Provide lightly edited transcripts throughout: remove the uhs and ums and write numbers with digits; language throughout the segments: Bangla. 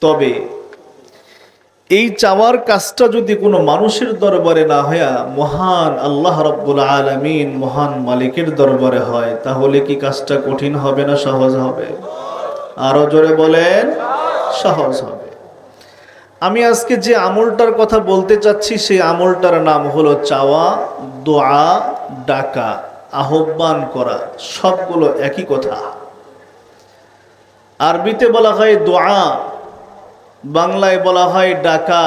তবে এই চাওয়ার কাজটা যদি কোনো মানুষের দরবারে না হইয়া মহান আল্লাহ রাব্বুল আলামিন মহান মালিকের দরবারে হয়, তাহলে কি কাজটা কঠিন হবে না সহজ হবে? আরো জোরে বলেন, সহজ হবে। আমি আজকে যে আমলটার কথা বলতে চাচ্ছি সেই আমলটার নাম হলো চাওয়া, দোয়া, ডাকা, আহ্বান করা। সবগুলো একই কথা। আরবিতে বলা হয় দোয়া, বাংলায় বলা হয় ডাকা,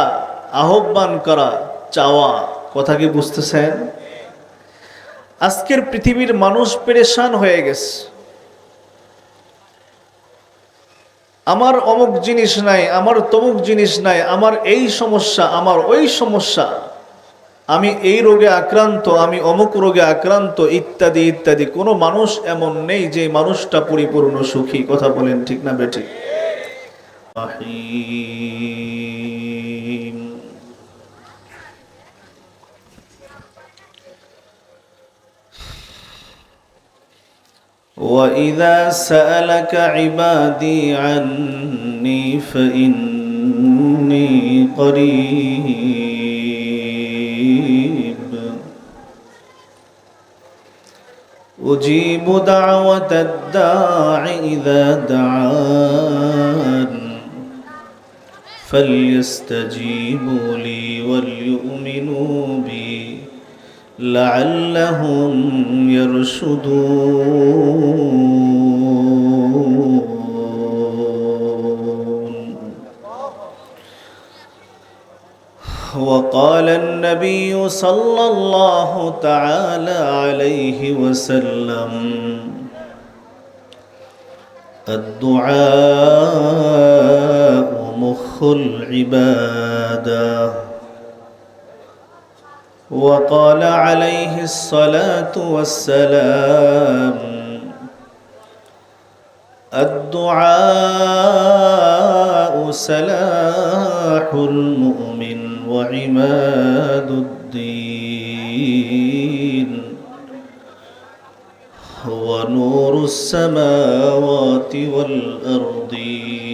আহ্বান করা, চাওয়া। কথা কি বুঝতেছেন? আজকের পৃথিবীর মানুষ পেরেশান হয়ে গেছে। আমার অমুক জিনিস নাই, আমার তমুক জিনিস নাই, আমার এই সমস্যা, আমার ওই সমস্যা, আমি এই রোগে আক্রান্ত, আমি অমুক রোগে আক্রান্ত, ইত্যাদি ইত্যাদি। কোনো মানুষ এমন নেই যে মানুষটা পরিপূর্ণ সুখী। কথা বলেন ঠিক না বেঠিক? وَإِذَا سَأَلَكَ عِبَادِي عَنِّي فَإِنِّي قَرِيبٌ أُجِيبُ دَعْوَةَ الدَّاعِ إِذَا دَعَانِ فَلْيَسْتَجِيبُوا لِي وَلْيُؤْمِنُوا بِي لعلهم يرشدون. وقال النبي صلى الله تعالى عليه وسلم الدعاء مخ العبادة. وقال عليه الصلاة والسلام الدعاء سلاح المؤمن وعماد الدين ونور السماوات والأرضين.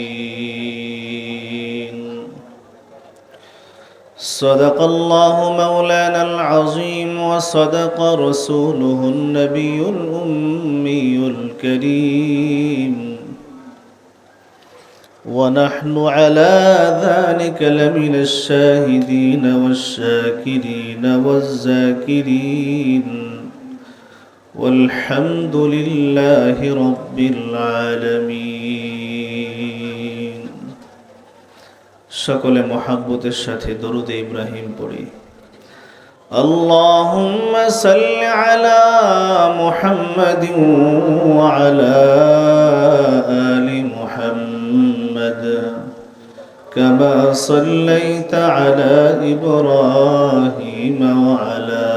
صدق الله مولانا العظيم وصدق رسوله النبي الأمي الكريم ونحن على ذلك لمن الشاهدين والشاكرين والذاكرين والحمد لله رب العالمين. সকলে মহাব্বতের সাথে দরুদ ইব্রাহিম পড়ি। আল্লাহুম্মা সাল্লি আলা মুহাম্মাদিন ওয়া আলা আলি মুহাম্মাদ কামা সাল্লাইতা আলা ইব্রাহিম ওয়া আলা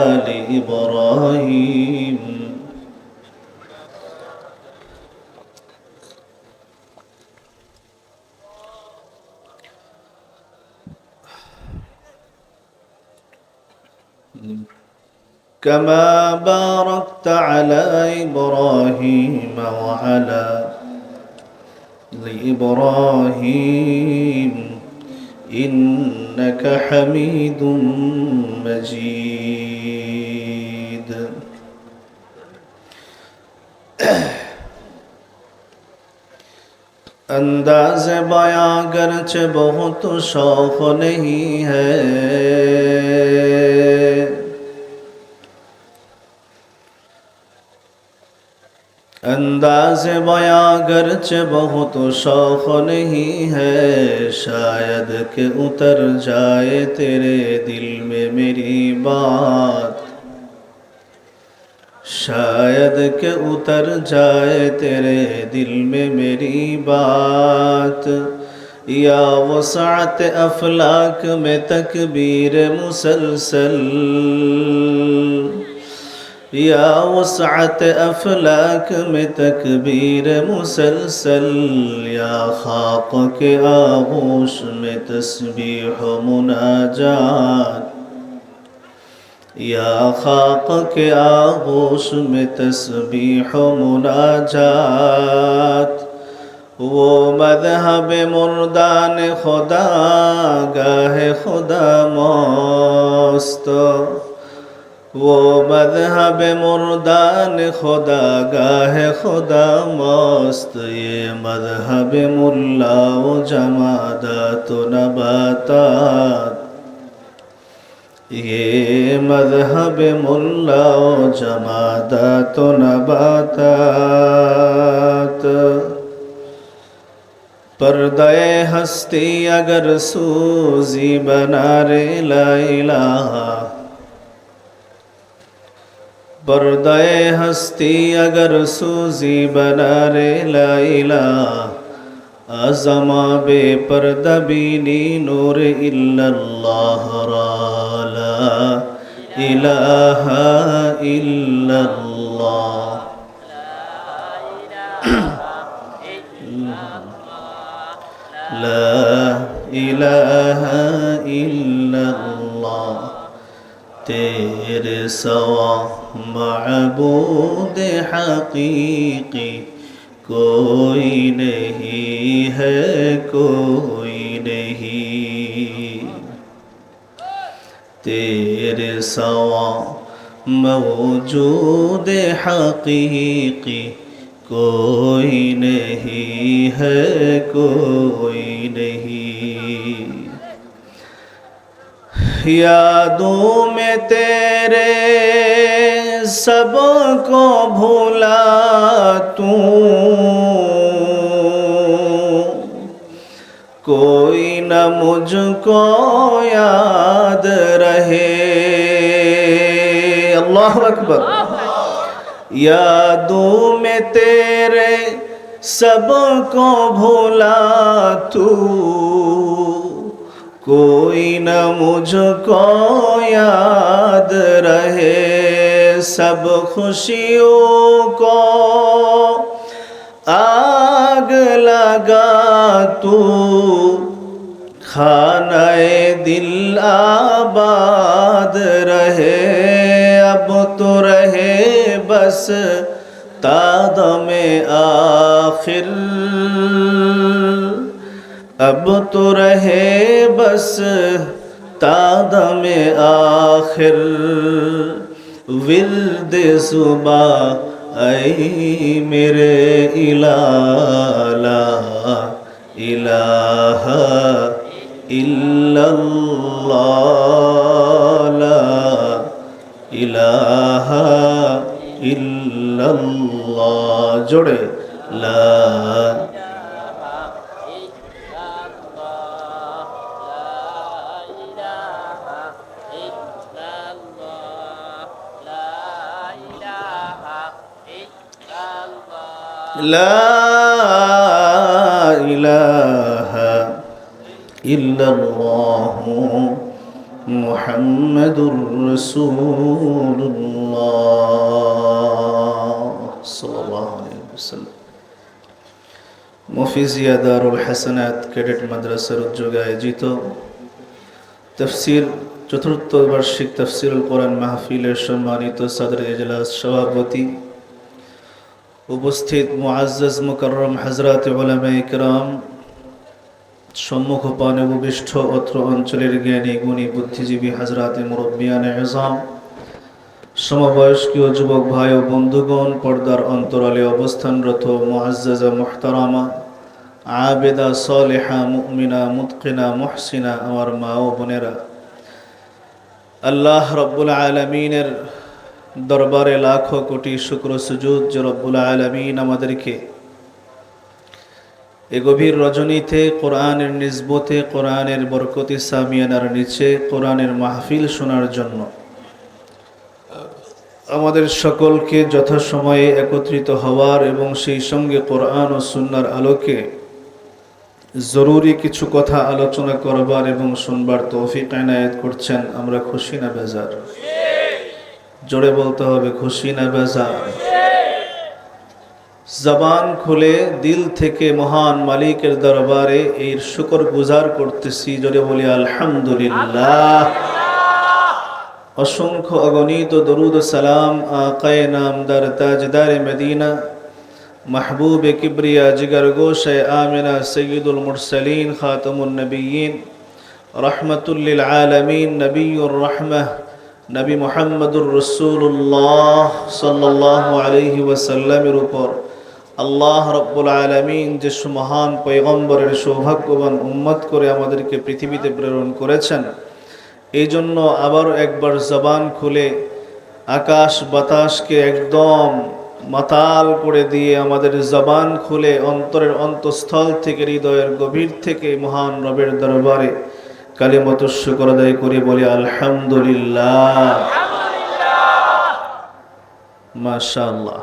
আলি ইব্রাহিম كما باركت على إبراهيم وعلى إبراهيم إنك حميد مجيد. अंदाज़ बयां गरचे बहुत शौक नहीं है, अंदाज़ बयां गरचे बहुत शौक नहीं है, शायद के उतर जाए तेरे दिल में मेरी बात, शायद के उतर जाए तेरे दिल में मेरी बात. या वसाअत अफलाक में तकबीर मुसलसल, या वसाअत अफलाक में तकबीर मुसलसल, या खाक के आगोश में तस्बीह मुनाजात, या खाक के आगोश में तस्बीह मुनाजात. वो मज़हब मुर्दान खुदा गाहे खुदा मस्त, वो मज़हब मुर्दान खुदा गाहे खुदा मस्त, ये मज़हब मुल्ला व जमादात व नबातात, ये मज़हब मुल्ला व जमादात व नबातात। पर्दाए हस्ती अगर सूजी बना रे ला इलाहा, पर्दाए हस्ती अगर सूजी बना रे ला इलाहा, अज़मा बेपर्दा बीनी नूर इल्लल्लाह रा ला इलाहा इल्लल्लाह। ला इलाहा इल्लल्लाह, तेरे सवा मअबूद हकीकी कोई नहीं है, कोई नहीं। तेरे सवा मौजूद हकीकी कोई नहीं है, कोई नहीं। यादों में तेरे सबको भूला तू, कोई न मुझको याद रहे। अल्लाह अकबर। यादों में तेरे सबको भूला तू, कोई न मुझको याद रहे। सब खुशियों को आग लगा तू, खानाए दिल आबाद रहे। अब तो रहे बस तादमे आखिर, अब तो रहे बस तादमे आखिर। विर्द सुबह ऐ मेरे इलाहा, इलाहा इल्लल्लाह, ला इलाहा इल्लल्लाह। जोड़े ला ला इलाहा इल्लल्लाहु मुहम्मदुर रसूलुल्लाह सल्लल्लाहु अलैहि वसल्लम। मुफिजिया दारुल हसनात कैडेट মাদ্রাসার উদ্যোগে আয়োজিত তাফসীর চতুর্থ বার্ষিক তাফসীরুল কোরআন মাহফিলের সম্মানিত সদর ইজলাস সভাপতি, উপস্থিত মুআজ্জাজ মুকাররম হযরত উলামায়ে কিরাম, সম্মুখপানে উপবিষ্ট অত্র অঞ্চলের জ্ঞানী গুণী বুদ্ধিজীবী হযরত মুরব্বিয়ানে ইজাম, সমবয়স্ক যুবক ভাই ও বন্ধুগণ, পর্দার অন্তরালে অবস্থানরত মুআজ্জাজা মুহতারামা, আবেদা সালেহা মুমিনা মুতকিনা মুহসিনা আমার মা ও বোনেরা, আল্লাহ রব্বুল আলামিনের দরবারে লাখো কোটি শুকর সুজুদ যে রব্বুল আলামিন আমাদেরকে এ গভীর রজনীতে কোরআনের নিসবতে, কোরআনের বরকতি সামিয়ানার নিচে কোরআনের মাহফিল শোনার জন্য আমাদের সকলকে যথাসময়ে একত্রিত হওয়ার এবং সেই সঙ্গে কোরআন ও সুন্নাহর আলোকে জরুরি কিছু কথা আলোচনা করবার এবং শুনবার তৌফিক এনায়েত করছেন। আমরা খুশি না বেজার? জোরে বলতে হবে, খুশি না বেজার? জবান খুলে দিল থেকে মহান মালিকের দরবারে এর শুকর গুজার করতেছি। জোরে বলি আলহামদুলিল্লাহ। অসংখ্য অগণিত দরুদ ও সালাম আকায়ে নামদার তাজদার মদিনা महबूब किब्रिया जिगर गोश आमिना सय्यदुल मुरसलीन खातमुन नबिय्यीन रहमतुल लिल आलमीन नबियुर रहमह नबी मुहम्मदुर रसूलुल्लाह सल्लल्लाहु अलैहि वसल्लमेर উপর আল্লাহ রব্বুল আলামিন যে মহান পয়গম্বরের সৌভাগ্যবান উম্মত করে আমাদেরকে পৃথিবীতে প্রেরণ করেছেন, এই জন্য আবার একবার জবান খুলে আকাশ বাতাসকে একদম মাতাল করে দিয়ে আমাদের জবান খুলে অন্তরের অন্তঃস্থল থেকে হৃদয়ের গভীর থেকে মহান রবের দরবারে কালিমাতুশ শুকর আদায় করে বলি আলহামদুলিল্লাহ। মাশাআল্লাহ।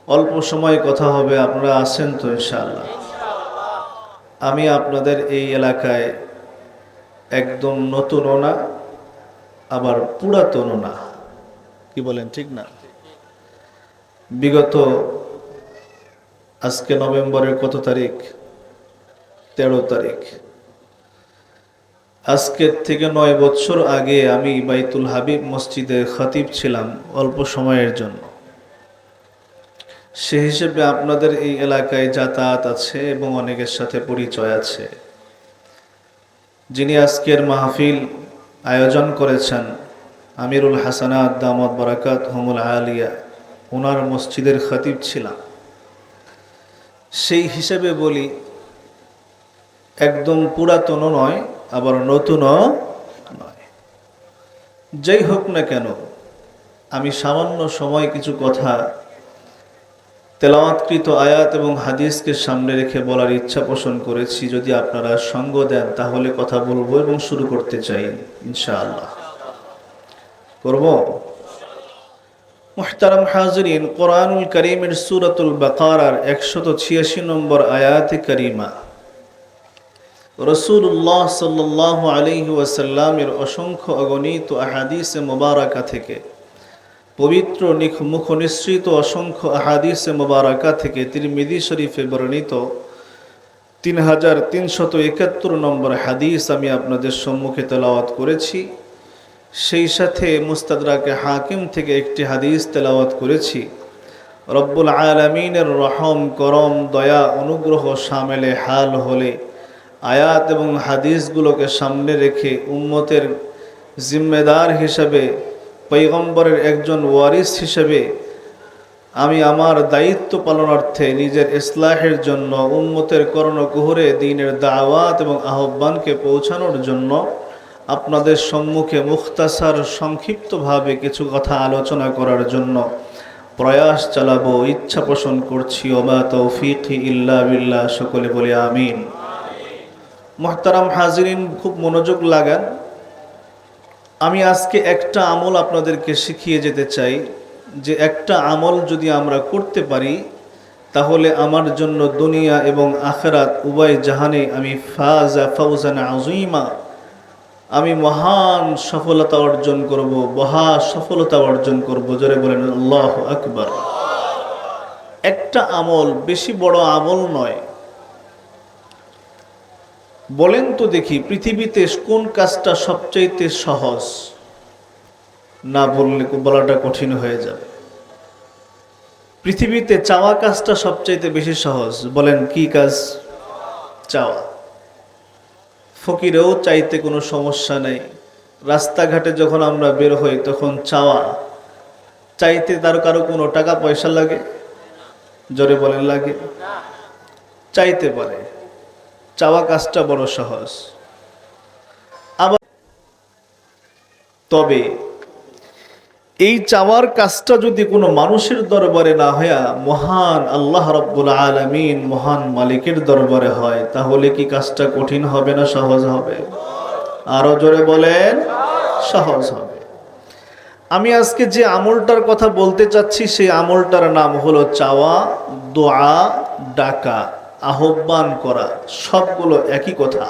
অল্প সময় কথা হবে, আপনারা আছেন তো ইনশাআল্লাহ? আমি আপনাদের এই এলাকায় একদম নতুনও না আবার পুরাতনও না, কি বলেন ঠিক না? বিগত আজকে নভেম্বরের কত তারিখ? 13 তারিখ। আজকের থেকে 9 বছর আগে আমি বাইতুল হাবিব মসজিদের খতিব ছিলাম অল্প সময়ের জন্য। সে হিসেবে আপনাদের এই এলাকায় যাতায়াত আছে এবং অনেকের সাথে পরিচয় আছে। যিনি আজকের মাহফিল আয়োজন করেছেন আমিরুল হাসানাত দামাত বারাকাতুহুমুল আলিয়া, ওনার মসজিদের খতিব ছিলাম। সেই হিসেবে বলি একদম পুরাতনও নয় আবার নতুনও নয়। যাই হোক না কেন, আমি সামান্য সময় কিছু কথা তেলাওয়াতকৃত আয়াত এবং হাদিসকে সামনে রেখে বলার ইচ্ছা পোষণ করেছি। যদি আপনারা সঙ্গ দেন তাহলে কথা বলবো এবং শুরু করতে চাই ইনশাআল্লাহ। করব? মুহতারাম হাজিরিন, কোরআনুল কারীমের সূরাতুল বাকারার 186 নম্বর আয়াতে কারিমা রাসূলুল্লাহ সাল্লাল্লাহু আলাইহি ওয়াসাল্লামের অসংখ্য অগণিত আহাদিসে মুবারাকা থেকে, পবিত্র মুখ নিঃসৃত অসংখ্য আহাদিসে মুবারাকা থেকে তিরমিজি শরীফে বর্ণিত 3371 নম্বর হাদিস আমি আপনাদের সম্মুখে তেলাওয়াত করেছি। সেই সাথে মুস্তাদরাকে হাকিম থেকে একটি হাদিস তেলাওয়াত করেছি। রব্বুল আলামিনের রহম করম দয়া অনুগ্রহ শামেলে হাল হলে আয়াত এবং হাদিসগুলোকে সামনে রেখে উম্মতের জিম্মেদার হিসাবে, পয়গম্বরের একজন ওয়ারিস হিসেবে আমি আমার দায়িত্ব পালনার্থে নিজের ইসলাহের জন্য, উম্মতের কর্ণকুহরে দ্বীনের দাওয়াত এবং আহ্বানকে পৌঁছানোর জন্য আপনাদের সম্মুখে মুখতাসার সংক্ষিপ্তভাবে কিছু কথা আলোচনা করার জন্য প্রয়াস চালাবো, ইচ্ছা পোষণ করছি। ওমা তৌফিকি ইল্লা বিল্লাহ। সকলে বলি আমিন। মুহতারাম হাজিরিন, খুব মনোযোগ লাগান। আমি আজকে একটা আমল আপনাদেরকে শিখিয়ে যেতে চাই, যে একটা আমল যদি আমরা করতে পারি তাহলে আমার জন্য দুনিয়া এবং আখিরাত উভয় জাহানে আমি ফাউজান আযীমা, আমি মহান সফলতা অর্জন করব, মহা সফলতা অর্জন করব। জোরে বলেন আল্লাহু আকবার। একটা আমল, বেশি বড় আমল নয়। বলেন তো দেখি, পৃথিবীতে কোন কাজটা সবচাইতে সহজ? না বললে বলাটা কঠিন হয়ে যাবে। পৃথিবীতে চাওয়া কাজটা সবচাইতে বেশি সহজ। বলেন কি কাজ? চাওয়া। ফকিরেও চাইতে কোনো সমস্যা নেই। রাস্তাঘাটে যখন আমরা বের হই তখন চাওয়া, চাইতে তার কারো কোনো টাকা পয়সা লাগে? জোরে বলেন লাগে? চাইতে পারে। চাওয়া কাজটা বড় সহজ। আবার তবে এই চাওয়ার কাজটা যদি কোনো মানুষের দরবারে না হইয়া মহান আল্লাহ রাব্বুল আলামিন, মহান মালিকের দরবারে হয়, তাহলে কি কাজটা কঠিন হবে না সহজ হবে? আরো জোরে বলেন, সহজ হবে। আমি আজকে যে আমলটার কথা বলতে চাচ্ছি সেই আমলটার নাম হলো চাওয়া, দোয়া, ডাকা, আহ্বান করা। সবগুলো একই কথা।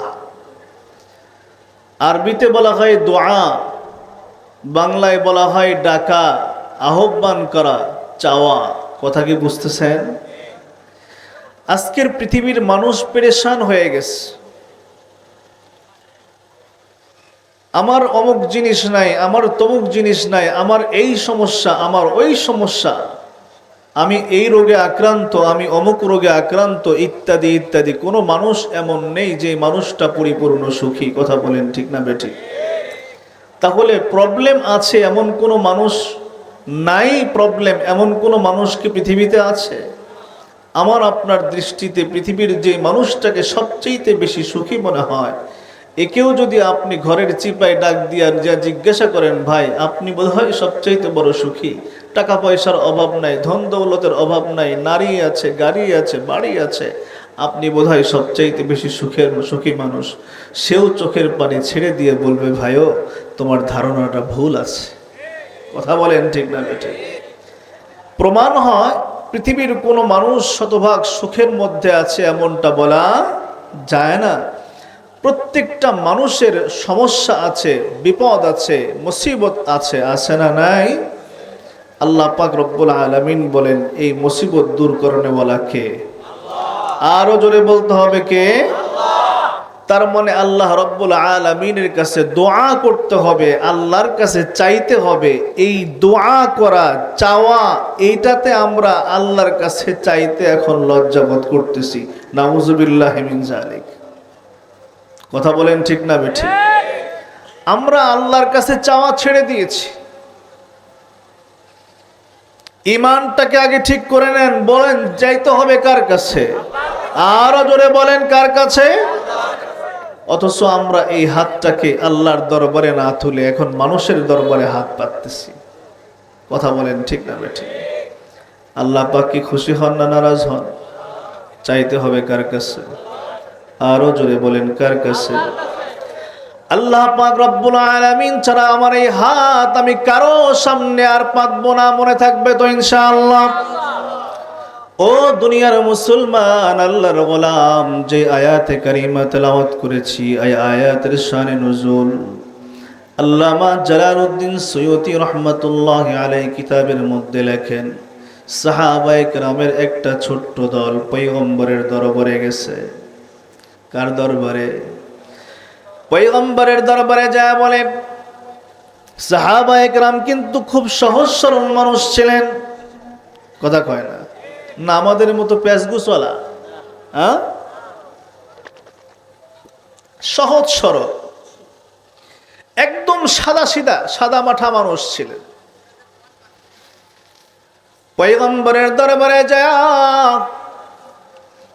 আরবিতে বলা হয় দোয়া, বাংলায় বলা হয় ডাকা, আহ্বান করা, চাওয়া। কথা কি বুঝতেছেন? আজকের পৃথিবীর মানুষ পেরেশান হয়ে গেছে। আমার অমুক জিনিস নাই, আমার তমুক জিনিস নাই, আমার এই সমস্যা, আমার ওই সমস্যা। আমি এই রোগে আক্রান্ত, আমি অমুক রোগে আক্রান্ত, ইত্যাদি ইত্যাদি। কোনো মানুষ এমন নেই যে মানুষটা পরিপূর্ণ সুখী। কথা বলেন ঠিক না বেঠিক? তাহলে প্রবলেম আছে এমন কোনো মানুষ নাই? প্রবলেম এমন কোনো মানুষ কি পৃথিবীতে আছে? আমার আপনার দৃষ্টিতে পৃথিবীর যে মানুষটাকে সবচেয়ে বেশি সুখী মনে হয়, একেও যদি আপনি ঘরের চিপায় ডাক দিয়ে যা জিজ্ঞাসা করেন, ভাই আপনি বোধহয় সবচেয়ে বড় সুখী, টাকা পয়সার অভাব নাই, ধন দৌলতের অভাব নাই, নারী আছে, গাড়ি আছে, বাড়ি আছে, আপনি বোধহয় সবচাইতে বেশি সুখী মানুষ, সেও চোখের পানি ছেড়ে দিয়ে বলবে, ভাইও তোমার ধারণাটা ভুল আছে। কথা বলেন ঠিক না বেঠিক? প্রমাণ হয় পৃথিবীর কোনো মানুষ শতভাগ সুখের মধ্যে আছে এমনটা বলা যায় না। প্রত্যেকটা মানুষের সমস্যা আছে, বিপদ আছে, মুসিবত আছে, আছে না নাই? আল্লাহ পাক রব্বুল আলামিন বলেন, এই মুসিবত দূর করনেওয়ালা কে? আরো জোরে বলতে হবে কে? তার মানে আল্লাহ রব্বুল আলামিনের কাছে দোয়া করতে হবে, আল্লাহর কাছে চাইতে হবে। এই দোয়া করা, চাওয়া, এইটাতে আমরা আল্লাহর কাছে চাইতে এখন লজ্জাবোধ করতেছি। নাউযুবিল্লাহি মিন যালিক। কথা বলেন ঠিক না বেঠিক? আমরা আল্লাহর কাছে চাওয়া ছেড়ে দিয়েছি। ইমানটাকে আগে ঠিক করে নেন। বলেন চাইতে হবে কার কাছে? আরো জোরে বলেন কার কাছে? অথচ আমরা এই হাতটাকে আল্লাহর দরবারে না তুলে এখন মানুষের দরবারে হাত পাততেছি। কথা বলেন ঠিক না বেঠিক? আল্লাহ পাক কি খুশি হন না নারাজ হন? চাইতে হবে কার কাছে? আরো জোরে বলেন কার কাছে? আল্লাহ পাক রব্বুল আলামিন ছাড়া আমার এই হাত আমি কারো সামনে আর পাতবো না। মনে থাকবে তো ইনশাআল্লাহ? ও দুনিয়ার মুসলমান, আল্লাহর গোলাম, যে আয়াতে কারিমা তেলাওয়াত করেছি, এই আয়াতের শানে নুজুল আল্লামা জালালউদ্দিন সুয়ুতী রাহমাতুল্লাহি আলাইহি কিতাবের মধ্যে লেখেন, সাহাবায়ে কেরামের একটা ছোট্ট দল পয়গম্বরের দরবারে গেছে। কার দরবারে? পয়গম্বরের দরবারে যায় বলে, সাহাবায়ে কেরাম কিন্তু খুব সহজ সরল মানুষ ছিলেন। কথা কয় না? না আমাদের মতো প্যাঁচগুছওয়ালা, সহজ সরল, একদম সাদা সিধা, সাদা মাঠা মানুষ ছিলেন। পয়গম্বরের দরবারে যায়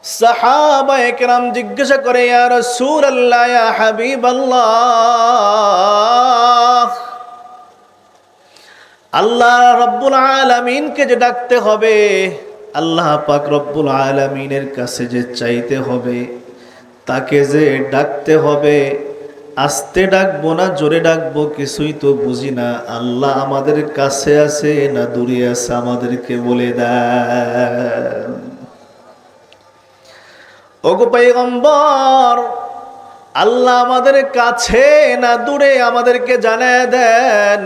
সাহাবায়ে কেরাম জিজ্ঞাসা করে, ইয়া রাসূলুল্লাহ, ইয়া হাবিবাল্লাহ, আল্লাহ রব্বুল আলামিনকে যে ডাকতে হবে, আল্লাহ পাক রব্বুল আলামিনের কাছে যে চাইতে হবে, তাকে যে ডাকতে হবে, আস্তে ডাকবো না জোরে ডাকবো কিছুই তো বুঝি না। আল্লাহ আমাদের কাছে আছে না দূরে আছে, আমাদেরকে বলে দেন। ওগো পয়গম্বর, আল্লাহ আমাদের কাছে না দূরে আমাদেরকে জানায় দেন।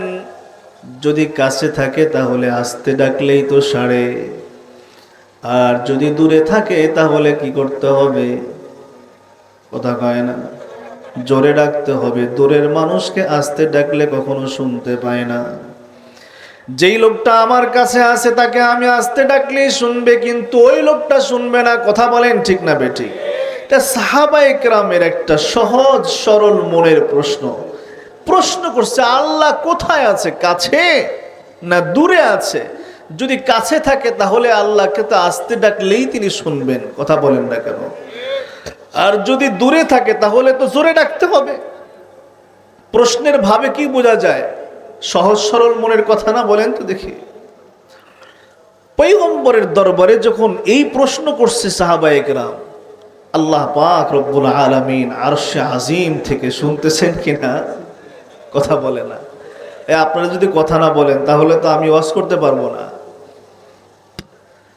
যদি কাছে থাকে তাহলে আস্তে ডাকলেই তো সারে, আর যদি দূরে থাকে তাহলে কি করতে হবে? কথা কয় না? জোরে ডাকতে হবে। দূরের মানুষকে আস্তে ডাকলে কখনো শুনতে পায় না। যেই লোকটা আমার কাছে আছে তাকে আমি আস্তে ডাকলেই শুনবে, কিন্তু ওই লোকটা শুনবে না। কথা বলেন ঠিক না বেঠিক? এটা সাহাবায়ে কেরামের একটা সহজ সরল মনের প্রশ্ন। প্রশ্ন করছে, আল্লাহ কোথায় আছে? কাছে না দূরে আছে? যদি কাছে থাকে তাহলে আল্লাহকে তো আস্তে ডাকলেই তিনি শুনবেন। কথা বলেন না কেন? আর যদি দূরে থাকে তাহলে তো জোরে ডাকতে হবে। প্রশ্নের ভাবে কি বোঝা যায়? সহজ সরল মনের কথা না? বলেন তো দেখি। পয়গম্বরের দরবারে যখন এই প্রশ্ন করছে সাহাবায়ে কেরাম, আল্লাহ পাক রব্বুল আলামিন আরশে আজিম থেকে শুনতেছেন কিনা? কথা বলে না। আপনারা যদি কথা না বলেন তাহলে তো আমি ওয়াজ করতে পারবো না।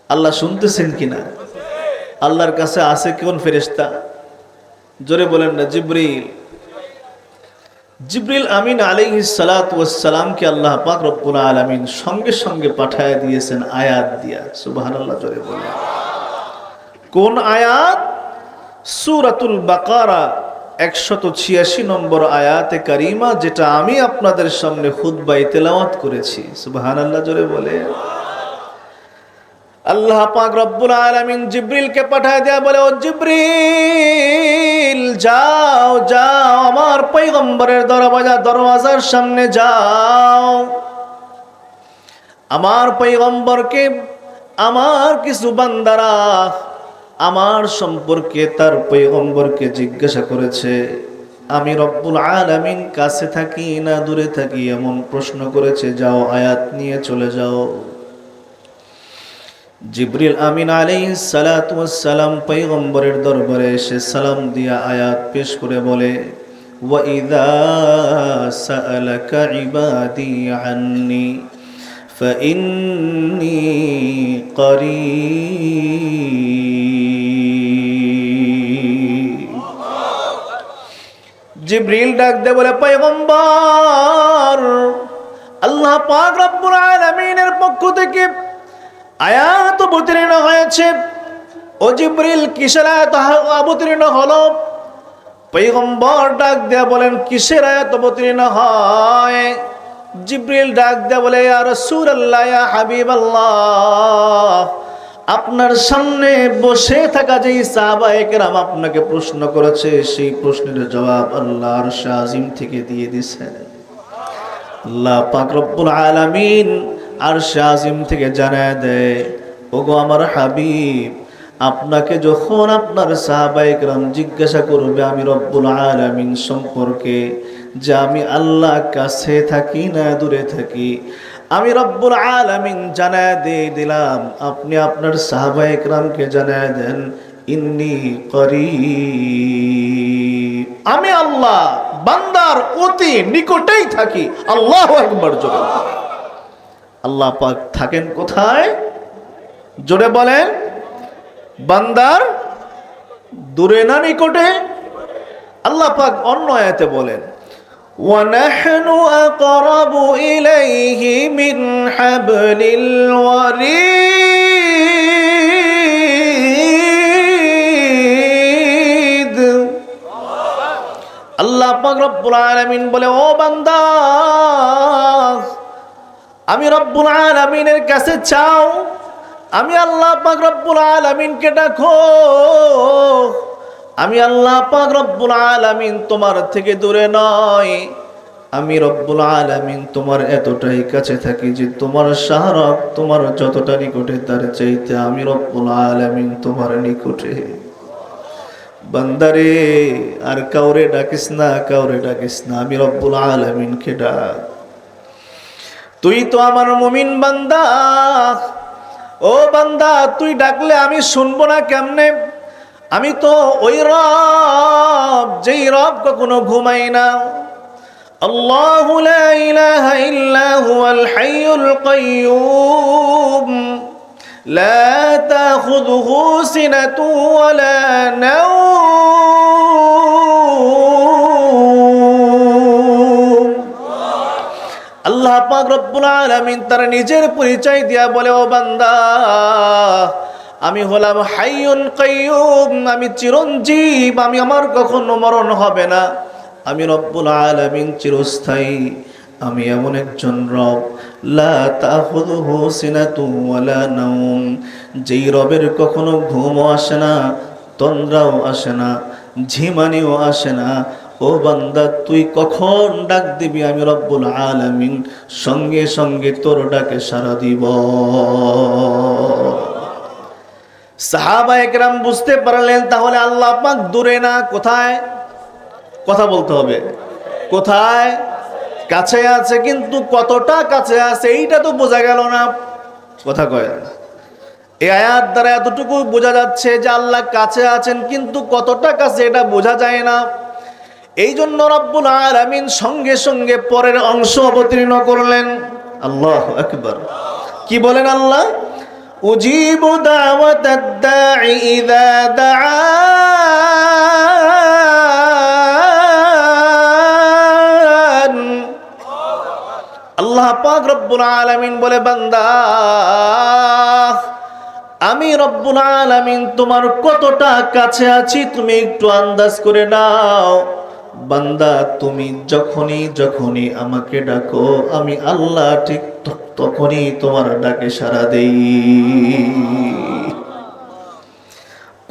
আল্লাহ শুনতেছেন কিনা? আল্লাহর কাছে আছে কোন ফেরেশতা? জোরে বলেন না। জিবরিল। জিবরিল আমিন আলাইহিস সালাতু ওয়াস সালামকে আল্লাহ পাক রব্বুল আলামিন সঙ্গে সঙ্গে পাঠায় দিয়েছেন আয়াত দিয়া। সুবহানাল্লাহ, জোরে বলেন। কোন আয়াত? সূরাতুল বাকারা 186 নম্বর আয়াতে কারিমা, যেটা আমি আপনাদের সামনে খুতবায় তেলাওয়াত করেছি। সুবহানাল্লাহ, জোরে বলে। আল্লাহ পাক রব্বুল আলামিন জিবরিলকে পাঠায় দেয়া বলে, ও জিবরিল যাও যাও আমার পয়গম্বরের দরওয়াজার সামনে যাও। আমার পয়গম্বরকে আমার কিছু বান্দারা আমার সম্পর্কে তার পয়গম্বরকে জিজ্ঞাসা করেছে, আমি রব্বুল আলামিন কাছে থাকি না দূরে থাকি এমন প্রশ্ন করেছে, যাও আয়াত নিয়ে চলে যাও। জিবরিল আমিন আলাইহিস সালাতু ওয়াস সালাম পয়গম্বরের দরবারে এসে সালাম দিয়া আয়াত পেশ করে বলে, ওয়া ইযা সাআলাকা ইবাদি আন্নী ফাইন্নী করিব। জিবরিল ডাক দে বলে, পয়গম্বর আল্লাহ পাক রব্বুল আলামিনের পক্ষ থেকে আয়াত অবতীর্ণ হয়েছে। ও জিবরিল কিসের আয়াত অবতীর্ণ হলো? পয়গম্বর ডাক দেয়া বলেন, কিসের আয়াত অবতীর্ণ হয়? জিবরিল ডাক দেয়া বলে, ইয়া রাসূলুল্লাহ ইয়া হাবিবাল্লাহ, আপনার সামনে বসে থাকা যেই সাহাবায়ে কেরাম আপনাকে প্রশ্ন করেছে সেই প্রশ্নের জবাব আল্লাহ আরশ আজিম থেকে দিয়ে দিয়েছেন। আল্লাহ পাক রব্বুল আলামিন আরশ আজিম থেকে জানায় দেয়, ওগো আমার হাবিব, আপনাকে যখন আপনার সাহাবায়ে কেরাম জিজ্ঞাসা করবে আমি রব্বুল আলামিন সম্পর্কে, যে আমি আল্লাহ কাছে থাকি না দূরে থাকি, আমি রব্বুল আলামিন জানায় দিয়ে দিলাম, আপনি আপনার সাহাবায়ে কেরামকে জানায় দেন, ইন্নী করিব, আমি আল্লাহ বান্দার অতি নিকটেই থাকি। আল্লাহু আকবার। জোরে আল্লাহ পাক থাকেন কোথায়? জোরে বলেন। বান্দার দূরে না নিকটে? আল্লাহ পাক অন্য আয়াতে বলেন, وَنَحْنُ أَقْرَبُ إِلَيْهِ مِنْ حَبْلِ الْوَرِيدِ। আল্লাহ পাক রব্বুল আলামিন বলে, ও বান্দা আমি রব্বুল আলামিনের কাছে চাও, আমি আল্লাহ পাক রব্বুল আলামিনকে ডাকো, আমি আল্লাহ পাক রব্বুল আলামিন তোমার থেকে দূরে নয়, আমি রব্বুল আলামিন তোমার এতটাই কাছে থাকি যে তোমার শাহরগ তোমার যতটা নিকটে তার চাইতে আমি রব্বুল আলামিন তোমার নিকটে। বান্দারে আর কাউরে ডাকিস না, কাউরে ডাকিস না, আমি রব্বুল আলামিনকে ডাক। তুই তো আমার মুমিন বান্দা, ও বান্দা তুই ডাকলে আমি শুনবো না কেমনে? আমি তো ওই রব যেই রব কখনো ঘুমাই না। আল্লাহু লা ইলাহা ইল্লা হুয়াল হাইয়ুল কাইয়্যুম লা তাখুযুহু সিনাতু ওয়ালা নাওম। আল্লাহ পাক রব্বুল আলামিন তার নিজের পরিচয় দিয়া বলে, ও বান্দা আমি হলাম হাইয়ুন কাইয়্যুম, আমি চিরঞ্জীব, আমি আমার কখনো মরণ হবে না, আমি রব্বুল আলামিন চিরস্থায়ী, আমি এমন একজন রব, লা তাখুযুহু সিনাতু ওয়ালা নাওম, যেই রবের কখনো ঘুমও আসে না, তন্দ্রাও আসে না, ঝিমানিও আসে না। ও বান্দা তুই কখন ডাক দিবি আমি রব্বুল আলামিন সঙ্গে সঙ্গে তোর ডাকে সাড়া দিব। সাহাবায়ে কেরাম বুঝতে পারলেন তাহলে আল্লাহ পাক দূরে না, কোথায়? কথা বলতে হবে, কোথায়? কাছে আছে, কিন্তু কতটা কাছে আছে এইটা তো বোঝা গেল না। কথা কয় না। এই আয়াত দ্বারা এতটুকু বোঝা যাচ্ছে যে আল্লাহ কাছে আছেন, কিন্তু কতটা কাছে এটা বোঝা যায় না। এই জন্য রব্বুল আলামিন সঙ্গে সঙ্গে পরের অংশ অবতীর্ণ করলেন। আল্লাহু আকবার। কি বলেন আল্লাহ? উজিবু দাওয়াতাদ দাঈ ইযা দাআন। আল্লাহ পাক রব্বুল আলামিন বলে, বান্দা আমি রব্বুল আলামিন তোমার কতটা কাছে আছি তুমি একটু আন্দাজ করে নাও। বান্দা তুমি যখনই যখনই আমাকে ডাকো আমি আল্লাহ ঠিক তখনই তোমার ডাকে সাড়া দেই।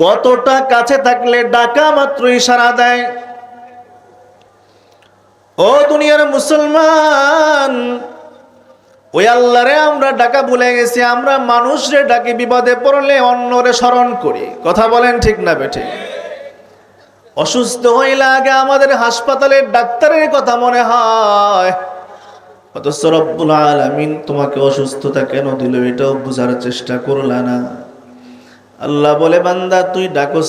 কতটা কাছে থাকলে ডাকা মাত্রই সাড়া দেয়। ও দুনিয়ার মুসলমান, ওই আল্লাহরে আমরা ডাকা ভুলে গেছি। আমরা মানুষরে ডাকি, বিপদে পড়লে অন্যরে স্মরণ করি। কথা বলেন ঠিক না বেঠিক? অসুস্থ হইলে আগে আমাদের হাসপাতালের ডাক্তারের কথা মনে হয়, অথচ রব্বুল আলামিন তোমাকে অসুস্থতা কেন দিল এটাও বোঝার চেষ্টা করলা না। আল্লাহ বলে, বান্দা তুই ডাকস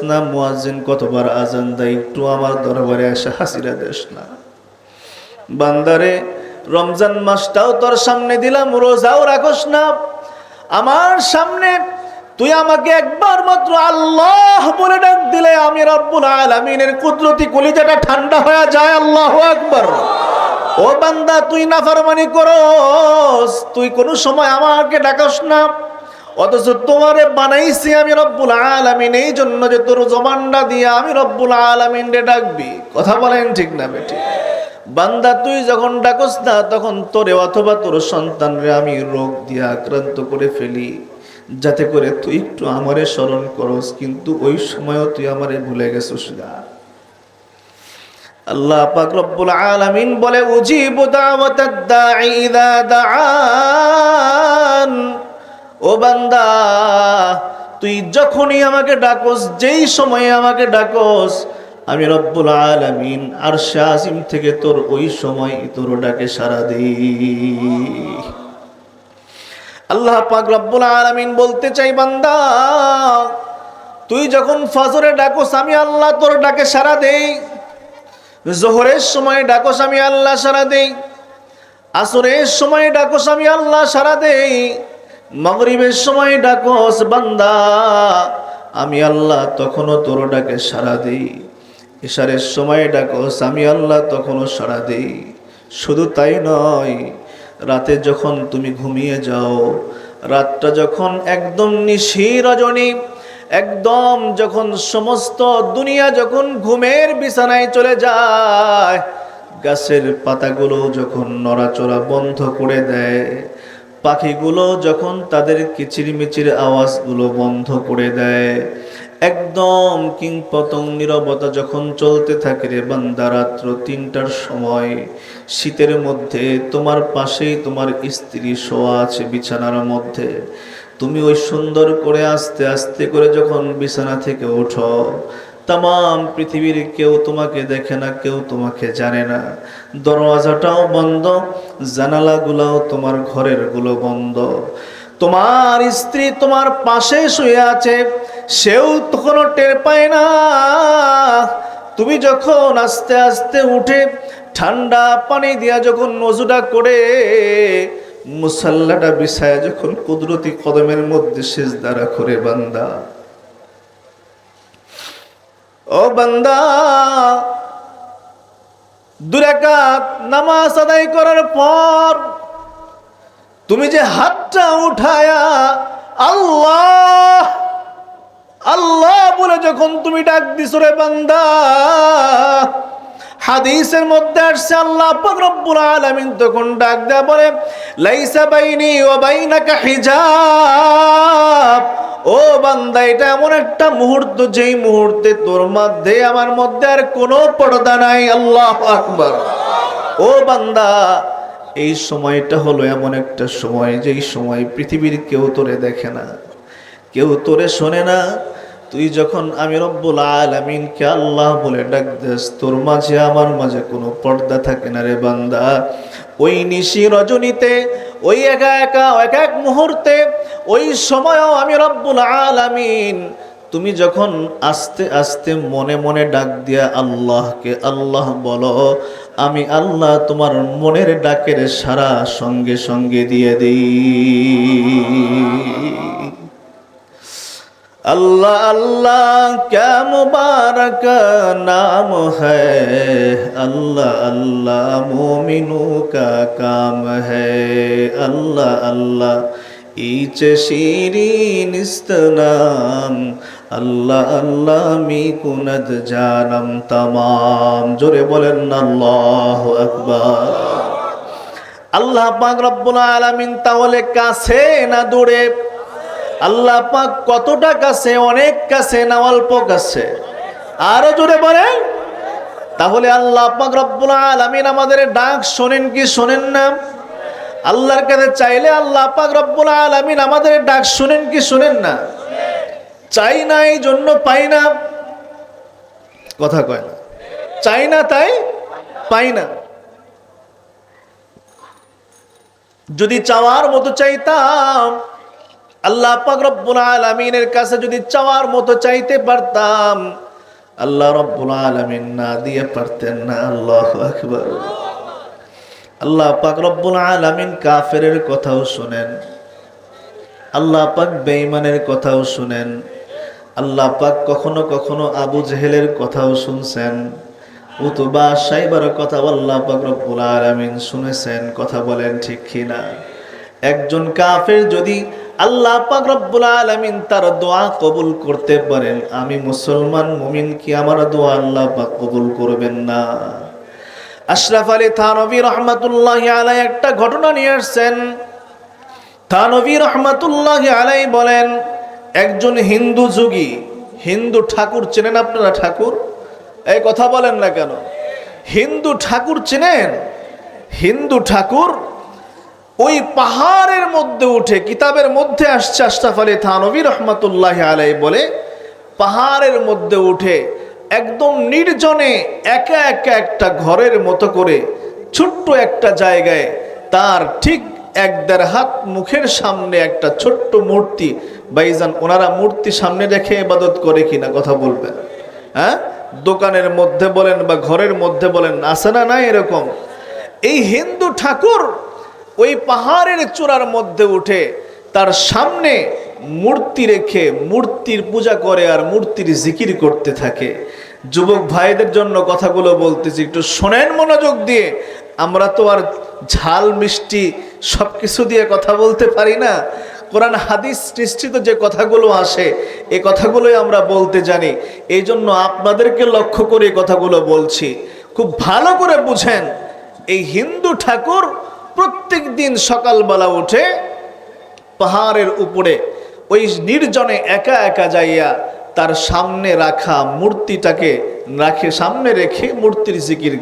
না, মুয়াজ্জিন কতবার আজান দেয়, একটু আমার দরবারে এসে হাসিরা দেস না। বান্দারে, রমজান মাসটাও তোর সামনে দিলাম, রোজাও রাখস না আমার সামনে, তুই আমাকে একবার মাত্র আল্লাহ বলে ডাক দিলে আমি রব্বুল আলামিনের কুদরতি কলিজাটা ঠান্ডা হয়ে যায়। আল্লাহু আকবার। ও বান্দা, তুই নাফরমানি করস, তুই কোন সময় আমাকে ডাকস না, অথচ তোমারে বানাইছি আমি রব্বুল আলামিন এই জন্য যে তোর জবানটা দিয়ে আমি রব্বুল আলামিন রে ডাকবি। কথা বলেন ঠিক না বেঠিক? বান্দা, তুই যখন ডাকস না তখন তোরে অথবা তোর সন্তানরে আমি রোগ দিয়ে আক্রান্ত করে ফেলি, যাতে করে তুই একটু আমারে স্মরণ করস, কিন্তু ওই সময়ও তুই আমারে ভুলে গেছিস না। আল্লাহ পাক রব্বুল আলামিন বলে, উজিবু দাওয়াতাদ দাঈ ইযা দাআন। ও বান্দা, তুই যখনই আমাকে ডাকস, যেই সময়ে আমাকে ডাকস, আমি রব্বুল আলামিন আরশে আজিম থেকে তোর ওই সময় তোর ডাকে সাড়া দেই। আল্লাহ পাক রব্বুল আলামিন বলতে চাই, বান্দা তুই যখন ফজরে ডাকস আমি আল্লাহ তোর ডাকে সাড়া দেই, জোহরের সময় ডাকস আমি আল্লাহ সাড়া দেই, আসরের সময় ডাকস আমি আল্লাহ সাড়া দেই, মাগরিবের সময় ডাকস বান্দা আমি আল্লাহ তখনও তোর ডাকে সাড়া দেই, ইশারের সময় ডাকস আমি আল্লাহ তখনও সাড়া দেই। শুধু তাই নয়, রাতে যখন তুমি ঘুমিয়ে যাও, রাতটা যখন একদম নিশি রজনী, একদম যখন সমস্ত দুনিয়া যখন ঘুমের বিছানায় চলে যায়, গাছের পাতাগুলো যখন নড়াচড়া বন্ধ করে দেয়, পাখিগুলো যখন তাদের কিচিরমিচির আওয়াজগুলো বন্ধ করে দেয়, একদম কিংপতং নীরবতা যখন চলতে থাকে রে বান্দা, রাত্র ৩টার সময় শীতের মধ্যে তোমার পাশেই তোমার স্ত্রী শোয়া আছে বিছানার মধ্যে, তুমি ওই সুন্দর করে আস্তে আস্তে করে যখন বিছানা থেকে ওঠো, তাম পৃথিবীর কেউ তোমাকে দেখে না, কেউ তোমাকে জানে না, দরওয়াজাটাও বন্ধ, জানালাগুলোও তোমার ঘরের গুলো বন্ধ, তোমার স্ত্রী তোমার পাশে শুয়ে আছে, সেও তখনও টের পায় না। তুমি যখন আস্তে আস্তে উঠে ঠান্ডা পানি দিয়া যখন ওযুটা করে মুসাল্লাটা বিছায়া যখন কুদরতি কদমের মধ্যে সিজদা রাখো রে বান্দা, ও বান্দা, 2 রাকাত নামাজ আদায় করার পর তুমি যে হাতটা উঠায়া আল্লাহ আল্লাহ বলে যখন তুমি ডাক দিছো রে বান্দা, হাদিসের মধ্যে আসছে আল্লাহ পাক রব্বুল আলামিন তখন ডাক দেয়া বলে, লাইসা বাইনি ওয়া বাইনাকা হিজাব। ও বান্দা, এটা এমন একটা মুহূর্ত যেই মুহূর্তে তোর মধ্যে আমার মধ্যে আর কোনো পর্দা নাই। আল্লাহু আকবার। ও বান্দা, এই সময়টা হলো এমন একটা সময় যেই সময় পৃথিবীর কেউ তোরে দেখে না, কেউ তোরে শোনে না। তুই যখন আমি রব্বুল আলামিনকে আল্লাহ বলে ডাক দিস, তোর মাঝে আমার মাঝে কোনো পর্দা থাকে না রে বান্দা। ওই নিশি রজনীতে, ওই একা একা এক এক মুহূর্তে, ওই সময়ও আমি রব্বুল আলামিন, তুমি যখন আস্তে আস্তে মনে মনে ডাক দিয়া আল্লাহকে আল্লাহ বলো, আমি আল্লাহ তোমার মনের ডাকের সারা সঙ্গে সঙ্গে দিয়ে দিই। अल्लाह अल्लाह क्या मुबारक नाम है, अल्लाह अल्लाह मोमिनों का काम है, अल्लाह अल्लाह ईच शीरीन इस्तनाम, अल्लाह अल्लाह मी कुनद जानम तमाम। जोरे बोलें अल्लाहु अकबर। আল্লাহ পাক রব্বুল আলামিন তাহলে কাছে না দূরে? আল্লাহ পাক কতটা কাছে? অনেক কাছে না অল্প কাছে? আরো জোরে বলেন। তাহলে আল্লাহ পাক রব্বুল আলামিন আমাদের ডাক শোনেন কি শোনেন না? আল্লাহর কাছে চাইলে আল্লাহ পাক রব্বুল আলামিন আমাদের ডাক শোনেন কি শোনেন না? চাই না এই জন্য পাই না, কথা কয় না। চাই না তাই পাই না। যদি চাওয়ার মতো চাইতাম, আল্লাহ পাক রব্বুল আলামিনের কাছে যদি চাওয়ার মতো চাইতে পারতাম, আল্লাহ রব্বুল আলামিন না দিয়ে পারতেন না। আল্লাহু আকবার। আল্লাহ পাক রব্বুল আলামিন কাফেরের কথাও শুনেন, আল্লাহ পাক বেঈমানের কথাও শুনেন, আল্লাহ পাক কখনো কখনো আবু জেহেলের কথাও শুনছেন, উতবা সাইবার কথা আল্লাহ পাক রব্বুল আলামিন শুনেছেন। কথা বলেন ঠিক কিনা? একজন কাফের যদি আল্লাহ পাক রব্বুল আলামিন তার দোয়া কবুল করতে পারেন, আমি মুসলমান মুমিন কি আমার দোয়া আল্লাহ পাক কবুল করবেন না? আশরাফ আলী থানভী রহমাতুল্লাহি আলাইহি একটা ঘটনা নিয়ে আসছেন। থানভী রহমাতুল্লাহি আলাইহি বলেন, একজন হিন্দু যোগী, হিন্দু ঠাকুর চেনেন আপনারা? ঠাকুর, এই কথা বলেন না কেন? হিন্দু ঠাকুর চেনেন? হিন্দু ঠাকুর ওই পাহাড়ের মধ্যে উঠে, কিতাবের মধ্যে আসছে, আশরাফ আলী থানভী রহমাতুল্লাহি আলাইহি বলে, পাহাড়ের মধ্যে উঠে একদম নির্জনে একা একা একটা ঘরের মতো করে ছোট্ট একটা জায়গায় তার ঠিক 1-1.5 হাত মুখের সামনে একটা ছোট্ট মূর্তি। ভাইজান, ওনারা মূর্তি সামনে রেখে ইবাদত করে কিনা? কথা বলবেন। হ্যাঁ, দোকানের মধ্যে বলেন বা ঘরের মধ্যে বলেন, আছে না নাই এরকম? এই হিন্দু ঠাকুর ওই পাহাড়ের চূড়ার মধ্যে উঠে তার সামনে মূর্তি রেখে মূর্তির পূজা করে আর মূর্তির জিকির করতে থাকে। যুবক ভাইদের জন্য কথাগুলো বলতেছি, একটু শোনেন মনোযোগ দিয়ে। আমরা তো আর ঝাল মিষ্টি সবকিছু দিয়ে কথা বলতে পারি না। কোরআন হাদিস নিশ্চিত যে কথাগুলো আসে, এই কথাগুলোই আমরা বলতে জানি। এই জন্য আপনাদেরকে লক্ষ্য করে এই কথাগুলো বলছি, খুব ভালো করে বুঝেন। এই হিন্দু ঠাকুর প্রত্যেক দিন সকালবেলা উঠে পাহাড়ের উপরে ওই নির্জনে একা একা যাইয়া তার সামনে রাখা মূর্তিটাকে সামনে রেখে মূর্তির জিকির